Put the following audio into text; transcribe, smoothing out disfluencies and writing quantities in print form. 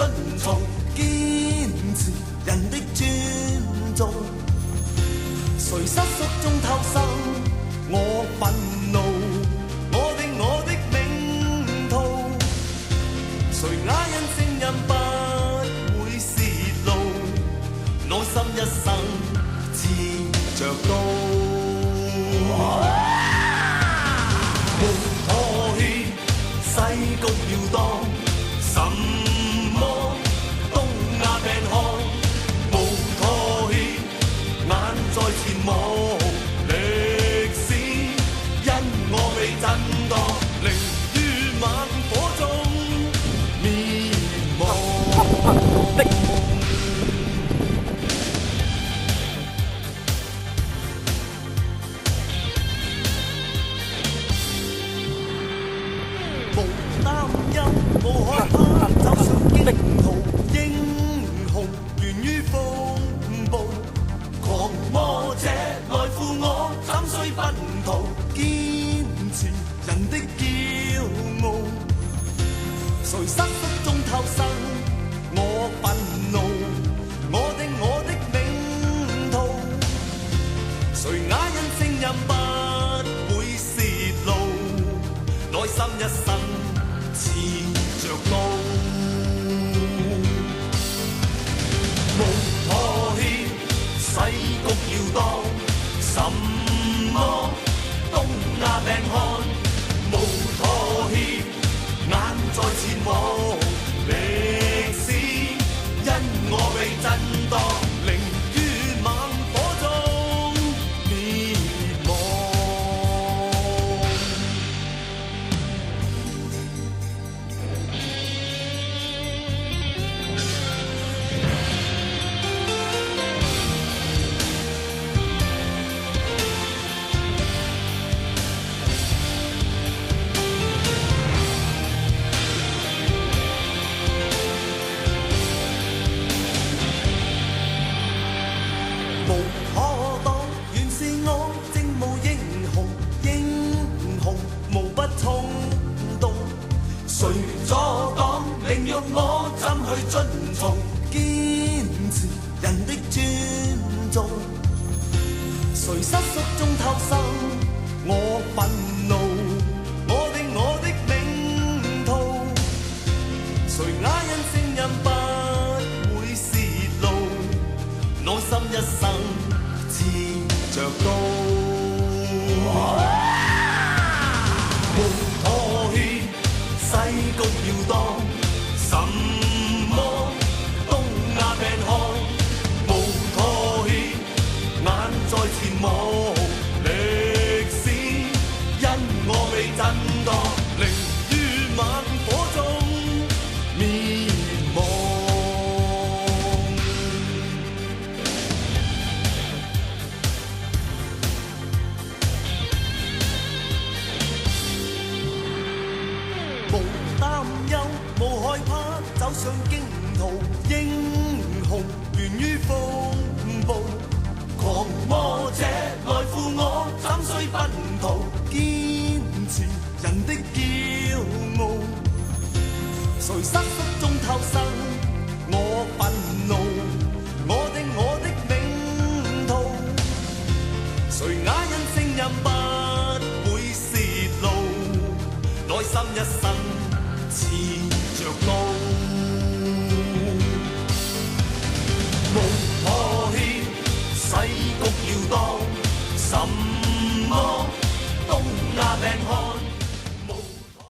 遵從，堅持人的尊重。誰失縮中偷生，我憤怒，我的名途。誰啞忍聲音不會泄露，內心一生持着刀。無妥協，世局搖蕩，什麼東亞病漢，無妥協，眼在前望，歷史因我被震盪，寧於猛火中滅亡。無擔憂，無害怕，走上驚途，英雄源於風暴。狂魔者來赴我，斬碎糞土，堅持人的驕傲。誰失縮中偷生，我憤怒，我的名途。誰啞忍聲音不會泄露，內心一生持着刀。無妥協，世局搖蕩，什麼東亞病漢，無妥協，眼在前望，歷史因我被震盪，寧於猛火中滅亡。無可擋，原是我正無英雄，英雄無不衝動。誰阻擋，凌辱我怎去遵從？堅持人的尊重。誰失縮中偷生，我憤怒，我的名途。誰啞忍聲音不會泄露，內心一生持着刀。無妥協，世局搖蕩，什麼東亞病漢，無妥協，眼在前望，歷史因我被震盪，寧於猛火中滅亡。無擔憂，無害怕，走上驚途，英雄源於風暴。狂魔者來赴我，斬碎糞土，堅持人的驕傲。誰失縮中偷生，我憤怒，我的名途。誰啞忍聲音不會泄露，內心一生持着刀。無妥協，世局搖蕩，什麼